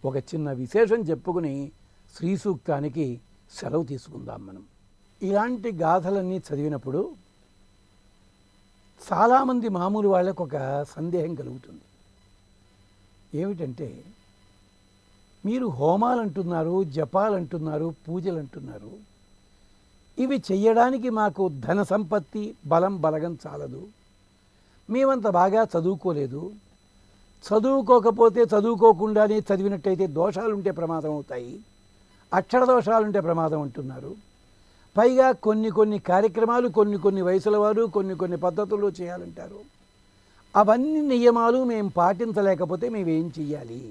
ఒక చిన్న విశేషం చెప్పుకుని శ్రీ సూక్తానికి సెలవు తీసుకుందాం. మనం ఇలాంటి గాథలన్నీ చదివినప్పుడు చాలామంది మామూలు వాళ్ళకు ఒక సందేహం కలుగుతుంది. ఏమిటంటే, మీరు హోమాలు అంటున్నారు, జపాలు అంటున్నారు, పూజలు అంటున్నారు, ఇవి చెయ్యడానికి మాకు ధన సంపత్తి బలగం చాలదు, మేమంత బాగా చదువుకోలేదు, చదువుకోకపోతే చదువుకోకుండానే చదివినట్టయితే దోషాలుంటే ప్రమాదం అవుతాయి, అక్షర దోషాలుంటే ప్రమాదం అంటున్నారు. పైగా కొన్ని కార్యక్రమాలు కొన్ని వయసుల వారు కొన్ని పద్ధతుల్లో చేయాలంటారు. అవన్నీ నియమాలు మేము పాటించలేకపోతే మేమేం చెయ్యాలి?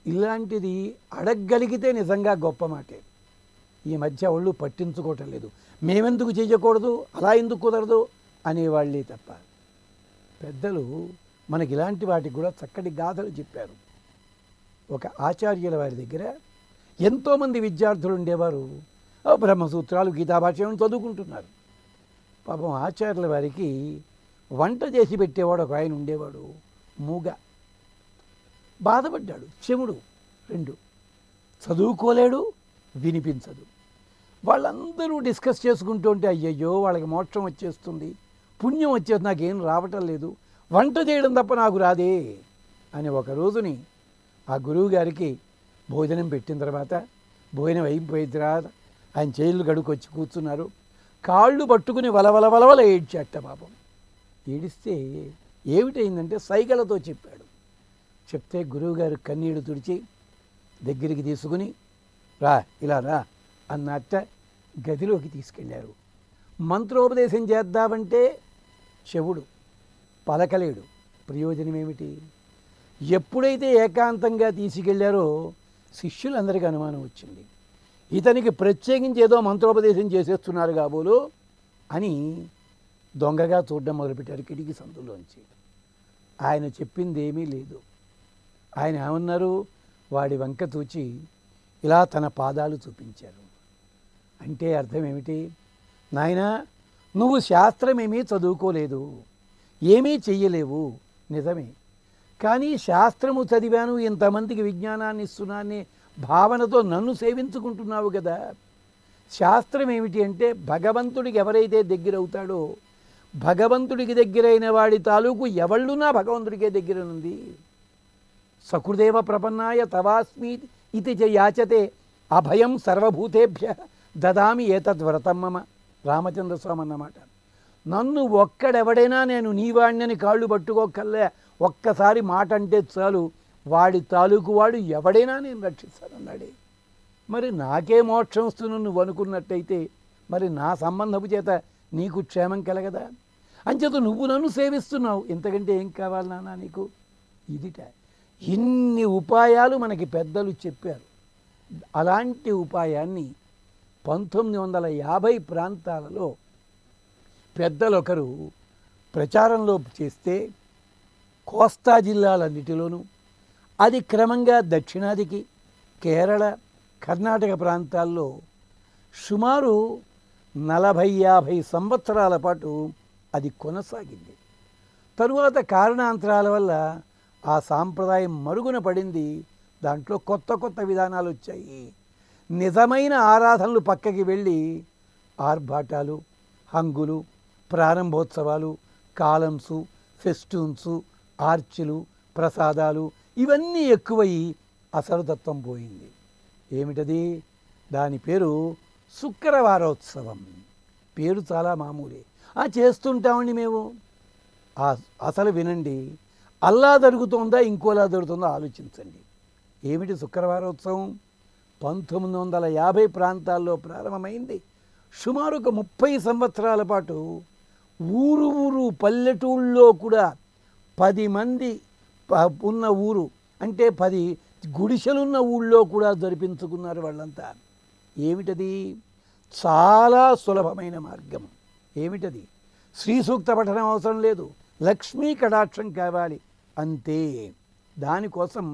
ఇలాంటిది అడగగలిగితే నిజంగా గొప్ప మాటే. ఈ మధ్య వాళ్ళు పట్టించుకోవటం లేదు. మేమెందుకు చేయకూడదు, అలా ఎందుకు కుదరదు అనేవాళ్ళే తప్ప. పెద్దలు మనకి ఇలాంటి వాటికి కూడా చక్కటి గాథలు చెప్పారు. ఒక ఆచార్యుల వారి దగ్గర ఎంతోమంది విద్యార్థులు ఉండేవారు. బ్రహ్మసూత్రాలు, గీతాభాష్యం చదువుకుంటున్నారు. పాపం ఆచార్యుల వారికి వంట చేసి పెట్టేవాడు ఒక ఆయన ఉండేవాడు. మూగ, బాధపడ్డాడు. చెముడు 2, చదువుకోలేడు, వినిపించదు. వాళ్ళందరూ డిస్కస్ చేసుకుంటూ ఉంటే, అయ్యయ్యో వాళ్ళకి మోక్షం వచ్చేస్తుంది, పుణ్యం వచ్చేది, నాకేం రావటం లేదు, వంట చేయడం తప్ప నాకు రాదే అని ఒక రోజుని ఆ గురువు గారికి భోజనం పెట్టిన తర్వాత, భోజనం అయిపోయిన తర్వాత ఆయన చేతులు కడుకొచ్చి కూర్చున్నారు. కాళ్ళు పట్టుకుని వలవల ఏడ్చాట. పాపం ఏడిస్తే ఏమిటైందంటే సైగలతో చెప్పాడు. చెప్తే గురువుగారు కన్నీడు తుడిచి దగ్గరికి తీసుకుని, రా ఇలా రా అన్నట్ట గదిలోకి తీసుకెళ్ళారు. మంత్రోపదేశం చేద్దామంటే చెవుడు, పలకలేడు. ప్రయోజనం ఏమిటి? ఎప్పుడైతే ఏకాంతంగా తీసుకెళ్లారో శిష్యులందరికీ అనుమానం వచ్చింది. ఇతనికి ప్రత్యేకించి ఏదో మంత్రోపదేశం చేసేస్తున్నారు కాబోలు అని దొంగగా చూడడం మొదలుపెట్టారు కిటికీ సందులోంచి. ఆయన చెప్పింది ఏమీ లేదు. ఆయన ఏమన్నారు? వాడి వంక తూచి ఇలా తన పాదాలు చూపించారు. అంటే అర్థం ఏమిటి? నాయనా, నువ్వు శాస్త్రమేమీ చదువుకోలేదు, ఏమీ చెయ్యలేవు, నిజమే. కానీ శాస్త్రము చదివాను, ఇంతమందికి విజ్ఞానాన్ని ఇస్తున్నానే భావనతో నన్ను సేవించుకుంటున్నావు కదా. శాస్త్రం ఏమిటి అంటే, భగవంతుడికి ఎవరైతే దగ్గరవుతాడో, భగవంతుడికి దగ్గరైన వాడి తాలూకు ఎవళ్ళున్నా భగవంతుడికే దగ్గరనుంది. సకృదేవ ప్రపన్నాయ తవాస్మి ఇది యాచతే అభయం సర్వభూతేభ్య దదామి ఏతద్వ్రతం మమ. రామచంద్ర స్వామి అన్నమాట. నన్ను ఒక్కడెవడైనా నేను నీవాణ్ణని కాళ్ళు పట్టుకోకల్లా, ఒక్కసారి మాట అంటే చాలు, వాడి తాలూకు వాడు ఎవడైనా నేను రక్షిస్తానన్నాడే. మరి నాకే మోక్షం వస్తుంది నువ్వు అనుకున్నట్టయితే, మరి నా సంబంధపు చేత నీకు క్షేమం కలగదా? అంచేత నువ్వు నన్ను సేవిస్తున్నావు, ఇంతకంటే ఏం కావాలి నాన్న నీకు? ఇదిట. ఇన్ని ఉపాయాలు మనకి పెద్దలు చెప్పారు. అలాంటి ఉపాయాన్ని 1950 ప్రాంతాలలో పెద్దలొకరు ప్రచారంలో చేస్తే, కోస్తా జిల్లాలన్నిటిలోనూ, అది క్రమంగా దక్షిణాదికి, కేరళ, కర్ణాటక ప్రాంతాల్లో సుమారు 40-50 సంవత్సరాల పాటు అది కొనసాగింది. తరువాత కారణాంతరాల వల్ల ఆ సాంప్రదాయం మరుగున పడింది. దాంట్లో కొత్త విధానాలు వచ్చాయి. నిజమైన ఆరాధనలు పక్కకి వెళ్ళి ఆర్భాటాలు, హంగులు, ప్రారంభోత్సవాలు, కాలమ్సు, ఫెస్టూన్సు, ఆర్చులు, ప్రసాదాలు, ఇవన్నీ ఎక్కువయి అసలు తత్వం పోయింది. ఏమిటది? దాని పేరు శుక్రవారోత్సవం. పేరు చాలా మామూలే. చేస్తుంటామండి మేము. అసలు వినండి, అల్లా జరుగుతుందా ఇంకోలా జరుగుతుందో ఆలోచించండి. ఏమిటి శుక్రవారోత్సవం? 1950 ప్రాంతాల్లో ప్రారంభమైంది. సుమారు ఒక 30 సంవత్సరాల పాటు ఊరు పల్లెటూళ్ళలో కూడా 10 మంది ఉన్న ఊరు, అంటే 10 గుడిసెలున్న ఊళ్ళో కూడా జరిపించుకున్నారు వాళ్ళంతా. ఏమిటది? చాలా సులభమైన మార్గం. ఏమిటది? శ్రీ సూక్త పఠనం అవసరం లేదు, లక్ష్మీ కటాక్షం కావాలి అంతే. దానికోసం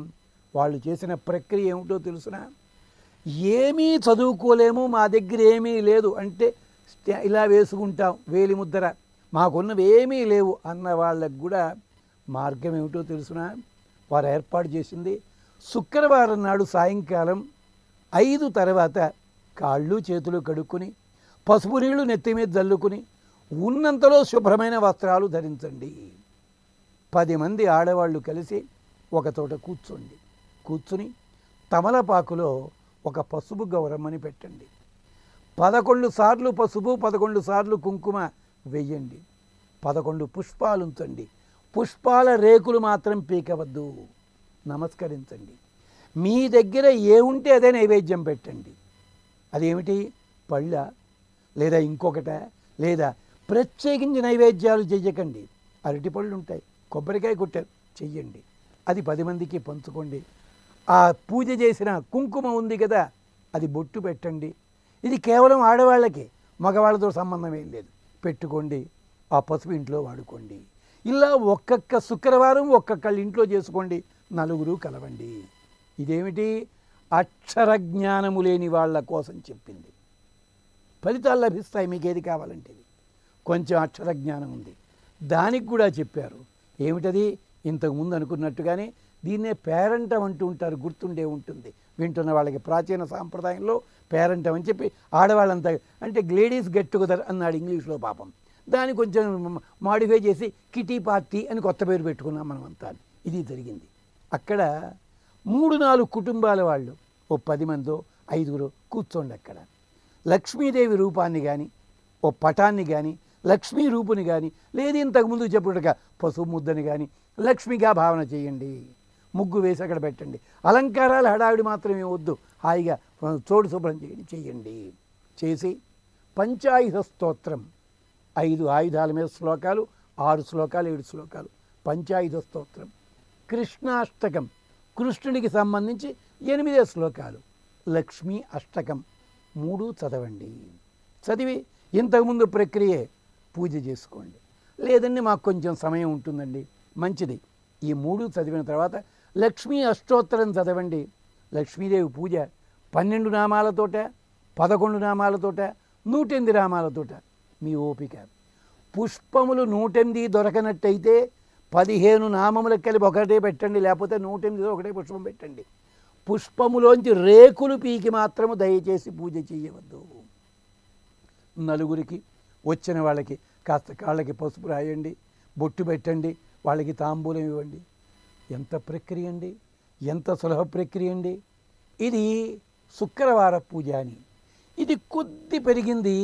వాళ్ళు చేసిన ప్రక్రియ ఏమిటో తెలుసునా? ఏమీ చదువుకోలేము, మా దగ్గర ఏమీ లేదు అంటే ఇలా వేసుకుంటాం వేలి ముద్ర, మాకున్నవి ఏమీ లేవు అన్న వాళ్ళకు కూడా మార్గం ఏమిటో తెలుసునా? వారు ఏర్పాటు చేసింది శుక్రవారం నాడు సాయంకాలం 5 తర్వాత కాళ్ళు చేతులు కడుక్కొని పసుపు నీళ్లు నెత్తి మీద జల్లుకుని ఉన్నంతలో శుభ్రమైన వస్త్రాలు ధరించండి. 10 మంది ఆడవాళ్ళు కలిసి ఒక చోట కూర్చుని తమలపాకులో ఒక పసుపు గౌరమ్మని పెట్టండి. 11 సార్లు పసుపు, 11 సార్లు కుంకుమ వెయ్యండి. 11 పుష్పాలు ఉంచండి. పుష్పాల రేకులు మాత్రం పీకవద్దు. నమస్కరించండి. మీ దగ్గర ఏముంటే అదే నైవేద్యం పెట్టండి. అదేమిటి, పళ్ళ లేదా ఇంకొకట, లేదా ప్రత్యేకించి నైవేద్యాలు చెయ్యకండి. అరటిపళ్ళు ఉంటాయి, కొబ్బరికాయ కొట్టారు, చెయ్యండి. అది 10 మందికి పంచుకోండి. ఆ పూజ చేసిన కుంకుమ ఉంది కదా, అది బొట్టు పెట్టండి. ఇది కేవలం ఆడవాళ్ళకి, మగవాళ్ళతో సంబంధం ఏం లేదు. పెట్టుకోండి. ఆ పసుపు ఇంట్లో వాడుకోండి. ఇలా ఒక్కొక్క శుక్రవారం ఒక్కొక్కళ్ళ ఇంట్లో చేసుకోండి. నలుగురు కలవండి. ఇదేమిటి, అక్షర జ్ఞానము లేని వాళ్ళ కోసం చెప్పింది. ఫలితాలు లభిస్తాయి మీకు ఏది కావాలంటే. కొంచెం అక్షర జ్ఞానం ఉంది, దానికి కూడా చెప్పారు. ఏమిటది, ఇంతకుముందు అనుకున్నట్టుగానే దీన్నే పేరంటం అంటూ ఉంటారు, గుర్తుండే ఉంటుంది వింటున్న వాళ్ళకి. ప్రాచీన సాంప్రదాయంలో పేరంటం అని చెప్పి ఆడవాళ్ళంతా, అంటే లేడీస్ గెట్ టుగెదర్ అన్నాడు ఇంగ్లీష్లో పాపం. దాన్ని కొంచెం మాడిఫై చేసి కిటీ పార్టీ అని కొత్త పేరు పెట్టుకున్నాం మనం అంతా. ఇది జరిగింది. అక్కడ 3-4 కుటుంబాల వాళ్ళు, ఓ 10 మందో 5గురు కూర్చోండి. అక్కడ లక్ష్మీదేవి రూపాన్ని కానీ, ఓ పటాన్ని కానీ, లక్ష్మీ రూపుని కానీ, లేదు ఇంతకుముందు చెప్పుడుగా పసుపు ముద్దని కానీ లక్ష్మిగా భావన చేయండి. ముగ్గు వేసి అక్కడ పెట్టండి. అలంకారాలు హడావిడి మాత్రమే వద్దు. హాయిగా చోటు శుభ్రం చేయండి. చేసి పంచాయుధ స్తోత్రం, 5 ఆయుధాల మీద శ్లోకాలు, 6 శ్లోకాలు 7 శ్లోకాలు పంచాయుధ స్తోత్రం. కృష్ణాష్టకం, కృష్ణుడికి సంబంధించి 8 శ్లోకాలు. లక్ష్మీ అష్టకం 3 చదవండి. చదివి ఇంతకుముందు ప్రక్రియే పూజ చేసుకోండి. లేదండి మాకు కొంచెం సమయం ఉంటుందండి, మంచిది. ఈ 3 చదివిన తర్వాత లక్ష్మీ అష్టోత్తరం చదవండి. లక్ష్మీదేవి పూజ 12 నామాలతోట, 11 నామాలతోట, 108 నామాలతోట, మీ ఓపిక. పుష్పములు 108 దొరకనట్టయితే 15 నామములకు కలిపి ఒకటే పెట్టండి, లేకపోతే 108 ఒకటే పుష్పం పెట్టండి. పుష్పములోంచి రేకులు పీకి మాత్రము దయచేసి పూజ చేయవద్దు. నలుగురికి వచ్చిన వాళ్ళకి కాస్త కాళ్ళకి పసుపు రాయండి, బొట్టు పెట్టండి, వాళ్ళకి తాంబూలం ఇవ్వండి. ఎంత ప్రక్రియ అండి, ఎంత సులభ ప్రక్రియ అండి. ఇది శుక్రవార పూజ అని. ఇది కొద్ది పెరిగింది,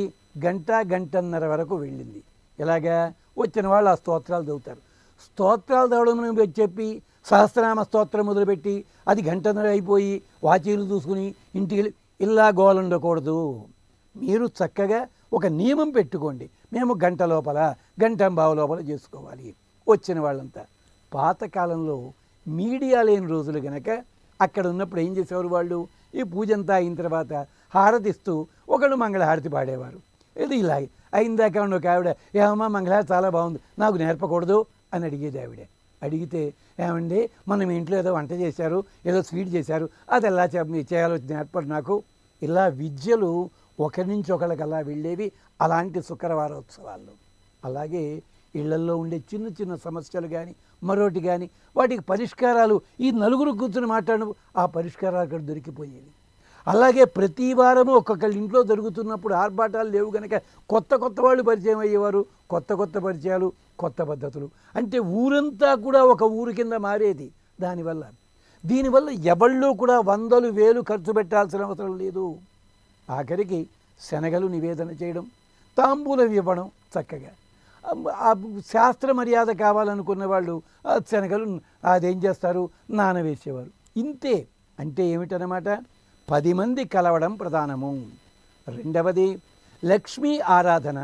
గంటన్నర వరకు వెళ్ళింది. ఎలాగా, వచ్చిన వాళ్ళు ఆ స్తోత్రాలు చదువుతారు. స్తోత్రాలు చదవడం చెప్పి సహస్రనామ స్తోత్రం మొదలుపెట్టి అది గంటన్నర అయిపోయి వాచీలు చూసుకుని ఇంటికి ఇలా గోలండకూడదు. మీరు చక్కగా ఒక నియమం పెట్టుకోండి. మేము గంట లోపల, గంటంబావు లోపల చేసుకోవాలి. వచ్చిన వాళ్ళంతా పాతకాలంలో మీడియా లేని రోజులు గనక అక్కడ ఉన్నప్పుడు ఏం చేసేవారు వాళ్ళు, ఈ పూజ అంతా అయిన తర్వాత హారతిస్తూ ఒకళ్ళు మంగళహారతి పాడేవారు. ఇది ఇలాగే అయిందాక ఒక ఆవిడ, ఏమమ్మా మంగళహారతి చాలా బాగుంది, నాకు నేర్పకూడదు అని అడిగేది ఆవిడ. అడిగితే, ఏమండి మనం ఇంట్లో ఏదో వంట చేశారు, ఏదో స్వీట్ చేశారు, అది ఎలా చేయాలో నేర్పడు నాకు. ఇలా విద్యలు ఒకరి నుంచి ఒకరికి అలా వెళ్ళేవి అలాంటి శుక్రవారోత్సవాల్లో. అలాగే ఇళ్లల్లో ఉండే చిన్న చిన్న సమస్యలు కానీ మరోటి కానీ వాటికి పరిష్కారాలు ఈ నలుగురు కూర్చొని మాట్లాడడం, ఆ పరిష్కారాలు అక్కడ దొరికిపోయేవి. అలాగే ప్రతి వారము ఒక్కొక్కళ్ళ ఇంట్లో జరుగుతున్నప్పుడు ఆర్భాటాలు లేవు కనుక కొత్త వాళ్ళు పరిచయం అయ్యేవారు. కొత్త పరిచయాలు, కొత్త పద్ధతులు. అంటే ఊరంతా కూడా ఒక ఊరు కింద మారేది. దీనివల్ల ఎవళ్ళు కూడా 100,000 ఖర్చు పెట్టాల్సిన అవసరం లేదు. ఆఖరికి శనగలు నివేదన చేయడం, తాంబూలం ఇవ్వడం చక్కగా. శాస్త్ర మర్యాద కావాలనుకున్న వాళ్ళు శనగలు అదేం చేస్తారు, నానవేసేవారు. ఇంతే. అంటే ఏమిటన్నమాట, 10 మంది కలవడం ప్రధానము. రెండవది లక్ష్మీ ఆరాధన.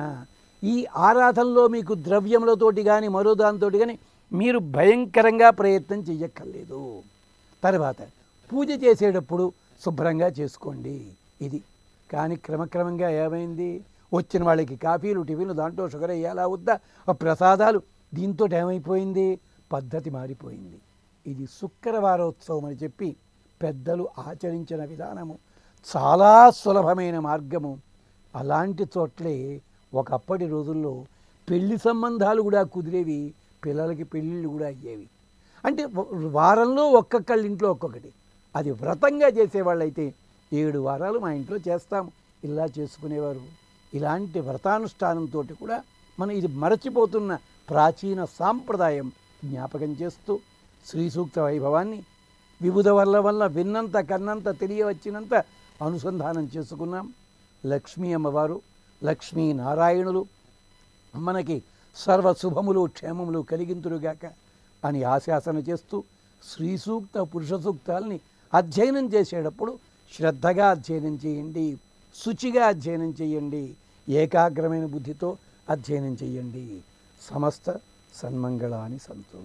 ఈ ఆరాధనలో మీకు ద్రవ్యములతోటి కానీ మరో దానితో కానీ మీరు భయంకరంగా ప్రయత్నం చెయ్యక్కర్లేదు. తర్వాత పూజ చేసేటప్పుడు శుభ్రంగా చేసుకోండి. ఇది కానీ క్రమక్రమంగా ఏమైంది, వచ్చిన వాళ్ళకి కాఫీలు టిఫిన్లు దాంట్లో షుగర్ వేయాలా వద్దా, ప్రసాదాలు, దీంతో ఏమైపోయింది, పద్ధతి మారిపోయింది. ఇది శుక్రవారోత్సవం అని చెప్పి పెద్దలు ఆచరించిన విధానము చాలా సులభమైన మార్గము. అలాంటి చోట్లే ఒకప్పటి రోజుల్లో పెళ్లి సంబంధాలు కూడా కుదిరేవి, పిల్లలకి పెళ్ళిళ్ళు కూడా అయ్యేవి. అంటే వారంలో ఒక్కొక్కళ్ళ ఇంట్లో ఒక్కొక్కటి. అది వ్రతంగా చేసేవాళ్ళైతే 7 వారాలు మా ఇంట్లో చేస్తాము ఇలా చేసుకునేవారు. ఇలాంటి వ్రతానుష్ఠానంతో కూడా మనం ఇది మరచిపోతున్న ప్రాచీన సాంప్రదాయం జ్ఞాపకం చేస్తూ శ్రీ సూక్త వైభవాన్ని వివిధ వల్ల విన్నంత కన్నంత తెలియవచ్చినంత అనుసంధానం చేసుకున్నాం. లక్ష్మీ అమ్మవారు లక్ష్మీ నారాయణులు మనకి సర్వశుభములు క్షేమములు కలిగింతురుగాక అని ఆశాసన చేస్తూ శ్రీ సూక్త పురుష సూక్తాలని అధ్యయనం చేసేటప్పుడు శ్రద్ధగా అధ్యయనం చేయండి, శుచిగా అధ్యయనం చేయండి, ఏకాగ్రమైన బుద్ధితో అధ్యయనం చేయండి. సమస్త సన్మంగళాని సంతు.